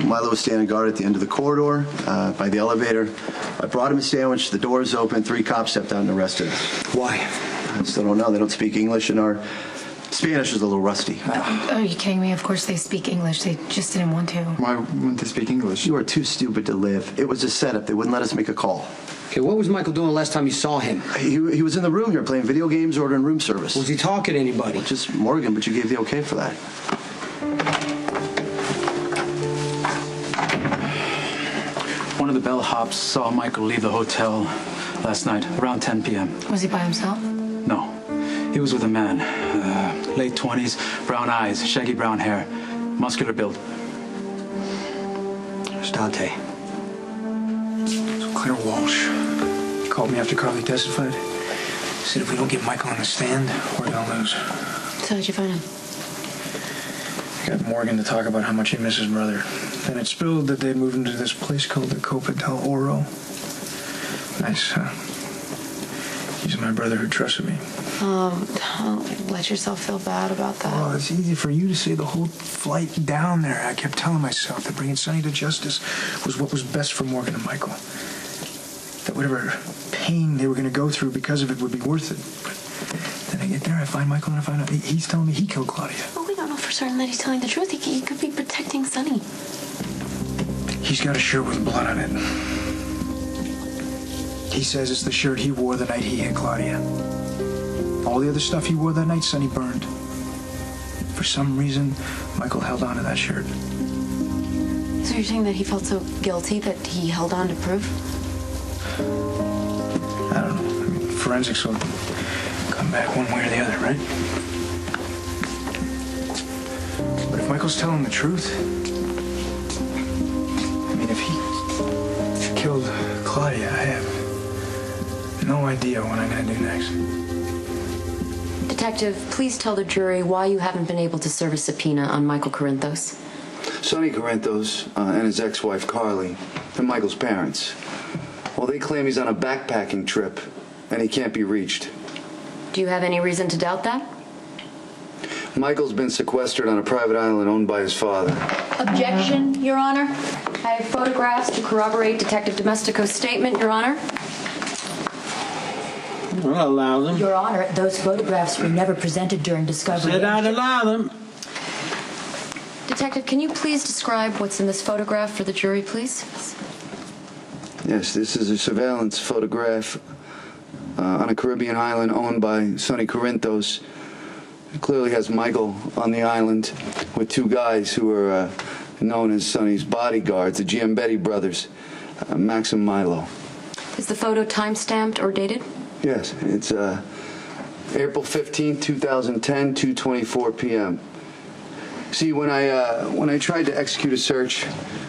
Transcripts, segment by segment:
Milo was standing guard at the end of the corridor by the elevator. I brought him a sandwich. The doors open. 3 cops stepped out and arrested us. Why? I still don't know. They don't speak English, and our Spanish is a little rusty. Are you kidding me? Of course they speak English. They just didn't want to. Why wouldn't they speak English? You are too stupid to live. It was a setup. They wouldn't let us make a call. Okay, what was Michael doing the last time you saw him? He was in the room here playing video games, ordering room service. Was he talking to anybody? Just Morgan, but you gave the okay for that. One of the bellhops saw Michael leave the hotel last night, around 10 p.m. Was he by himself? No. He was with a man. Late 20s, brown eyes, shaggy brown hair, muscular build. It's Dante. So Claire Walsh called me after Carly testified. Said if we don't get Michael on the stand, we're gonna lose. So how'd you find him? I got Morgan to talk about how much he misses his brother. Then it spilled that they'd moved him to this place called the Copa del Oro. Nice, huh? He's my brother who trusted me. Don't let yourself feel bad about that. Well, it's easy for you to say the whole flight down there. I kept telling myself that bringing Sonny to justice was what was best for Morgan and Michael. That whatever pain they were going to go through because of it would be worth it. But then I get there, I find Michael, and I find out he's telling me he killed Claudia. Well, we don't know for certain that he's telling the truth. He could be protecting Sonny. He's got a shirt with blood on it. He says it's the shirt he wore the night he hit Claudia. All the other stuff he wore that night, Sonny burned. For some reason, Michael held on to that shirt. So you're saying that he felt so guilty that he held on to proof? I don't know. I mean, forensics will come back one way or the other, right? But if Michael's telling the truth, I mean, if he killed Claudia, I have no idea what I'm gonna do next. Detective, please tell the jury why you haven't been able to serve a subpoena on Michael Corinthos. Sonny Corinthos and his ex-wife Carly and Michael's parents. Well, they claim he's on a backpacking trip and he can't be reached. Do you have any reason to doubt that? Michael's been sequestered on a private island owned by his father. Objection, Your Honor. I have photographs to corroborate Detective Domestico's statement, Your Honor. I'll allow them. Your Honor, those photographs were never presented during discovery. Said I'd allow them. Detective, can you please describe what's in this photograph for the jury, please? Yes, this is a surveillance photograph on a Caribbean island owned by Sonny Corinthos. It clearly has Michael on the island with 2 guys who are known as Sonny's bodyguards, the Giambetti brothers, Max and Milo. Is the photo time-stamped or dated? Yes, it's April 15, 2010, 2:24 p.m. See, when I tried to execute a search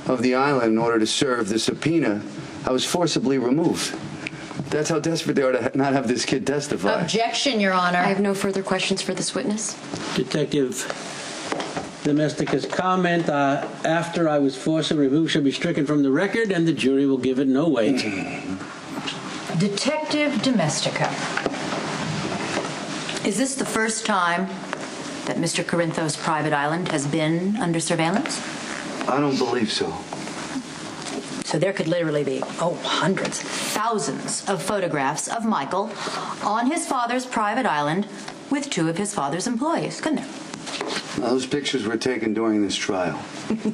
of the island in order to serve the subpoena, I was forcibly removed. That's how desperate they are to not have this kid testify. Objection, Your Honor. I have no further questions for this witness. Detective Domestica's comment after I was forcibly removed shall be stricken from the record, and the jury will give it no weight. Detective Domestica, is this the first time that Mr. Corinthos' private island has been under surveillance? I don't believe so. So there could literally be, hundreds, thousands of photographs of Michael on his father's private island with 2 of his father's employees, couldn't there? Those pictures were taken during this trial.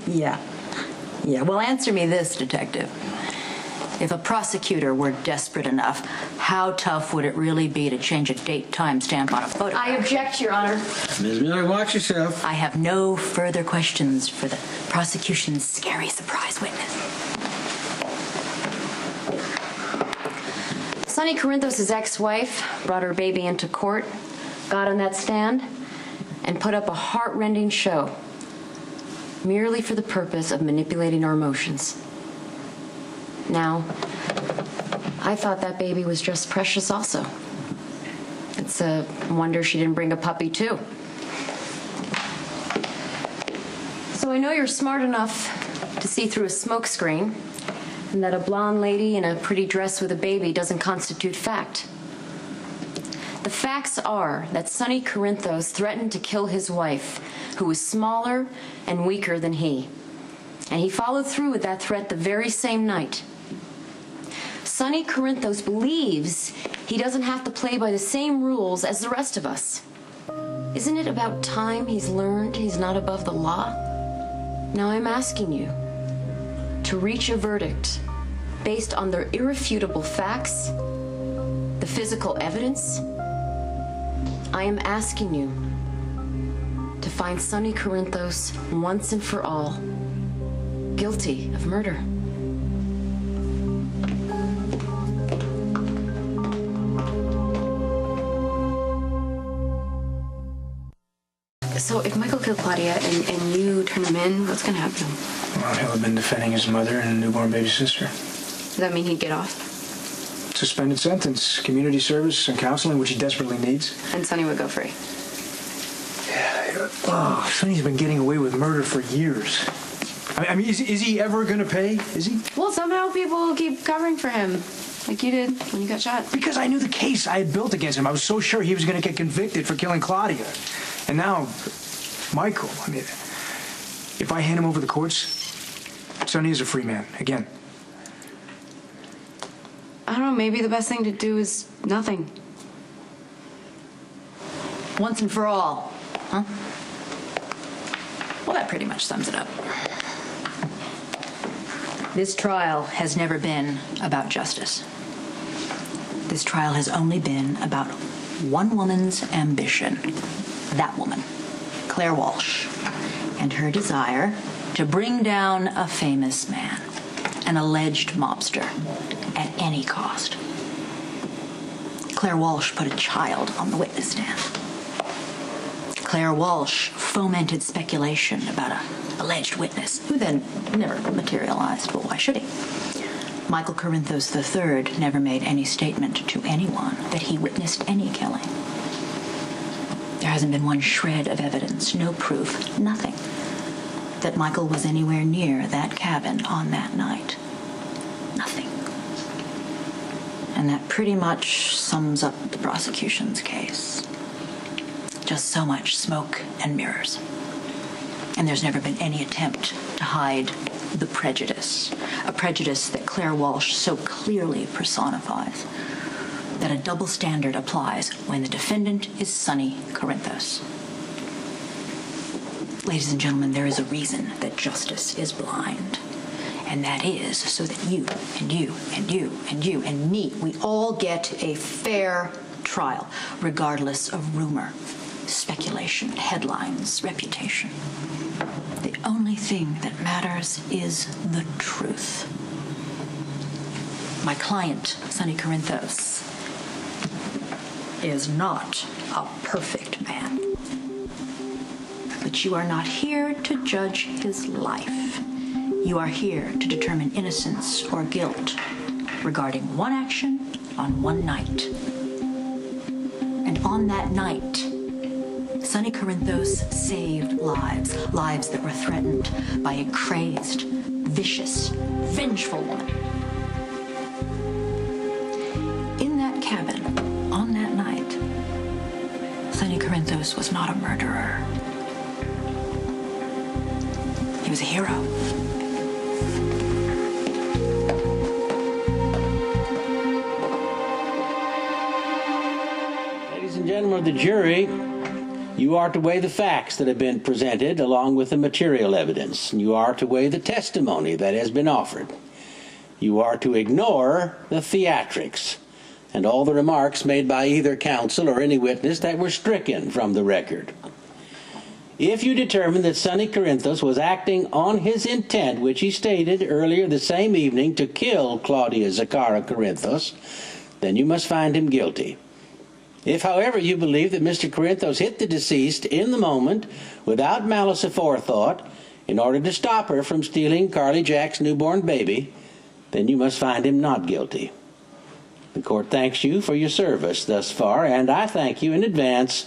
Yeah. Well, answer me this, Detective. If a prosecutor were desperate enough, how tough would it really be to change a date timestamp on a photograph? I object, Your Honor. Ms. Miller, watch yourself. I have no further questions for the prosecution's scary surprise witness. Sonny Corinthos' ex-wife brought her baby into court, got on that stand, and put up a heart-rending show, merely for the purpose of manipulating our emotions. Now, I thought that baby was just precious also. It's a wonder she didn't bring a puppy, too. So I know you're smart enough to see through a smokescreen, and that a blonde lady in a pretty dress with a baby doesn't constitute fact. The facts are that Sonny Corinthos threatened to kill his wife, who was smaller and weaker than he. And he followed through with that threat the very same night. Sonny Corinthos believes he doesn't have to play by the same rules as the rest of us. Isn't it about time he's learned he's not above the law? Now I'm asking you to reach a verdict based on the irrefutable facts, the physical evidence. I am asking you to find Sonny Corinthos once and for all guilty of murder. So if Michael killed Claudia and you turn him in, what's gonna happen? Well, he'll have been defending his mother and newborn baby sister. Does that mean he'd get off? Suspended sentence, community service, and counseling, which he desperately needs. And Sonny would go free. Oh, Sonny's been getting away with murder for years. I mean, is he ever going to pay? Is he? Well, somehow people keep covering for him, like you did when you got shot. Because I knew the case I had built against him. I was so sure he was going to get convicted for killing Claudia. And now, Michael, I mean, if I hand him over the courts, Sonny is a free man, again. I don't know, maybe the best thing to do is nothing. Once and for all, huh? Well, that pretty much sums it up. This trial has never been about justice. This trial has only been about one woman's ambition. That woman, Claire Walsh, and her desire to bring down a famous man, an alleged mobster, at any cost. Claire Walsh put a child on the witness stand. Claire Walsh fomented speculation about an alleged witness, who then never materialized, but why should he? Michael Corinthos III never made any statement to anyone that he witnessed any killing. There hasn't been one shred of evidence, no proof, nothing, that Michael was anywhere near that cabin on that night. Nothing. And that pretty much sums up the prosecution's case. Just so much smoke and mirrors. And there's never been any attempt to hide the prejudice, a prejudice that Claire Walsh so clearly personifies, that a double standard applies when the defendant is Sonny Corinthos. Ladies and gentlemen, there is a reason that justice is blind. And that is so that you and you and you and you and me, we all get a fair trial, regardless of rumor, speculation, headlines, reputation. The only thing that matters is the truth. My client, Sonny Corinthos, is not a perfect man. But you are not here to judge his life. You are here to determine innocence or guilt regarding one action on one night. And on that night, Sonny Corinthos saved lives, lives that were threatened by a crazed, vicious, vengeful woman. In that cabin, on that night, Sonny Corinthos was not a murderer. He was a hero. Ladies and gentlemen of the jury, you are to weigh the facts that have been presented along with the material evidence. You are to weigh the testimony that has been offered. You are to ignore the theatrics and all the remarks made by either counsel or any witness that were stricken from the record. If you determine that Sonny Corinthos was acting on his intent, which he stated earlier the same evening to kill Claudia Zaccara Corinthos, then you must find him guilty. If, however, you believe that Mr. Corinthos hit the deceased in the moment without malice aforethought in order to stop her from stealing Carly Jack's newborn baby, then you must find him not guilty. The court thanks you for your service thus far, and I thank you in advance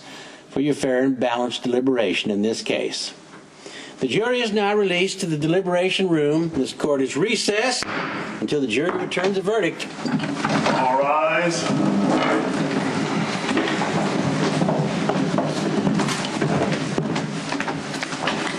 for your fair and balanced deliberation in this case. The jury is now released to the deliberation room. This court is recessed until the jury returns a verdict. All rise.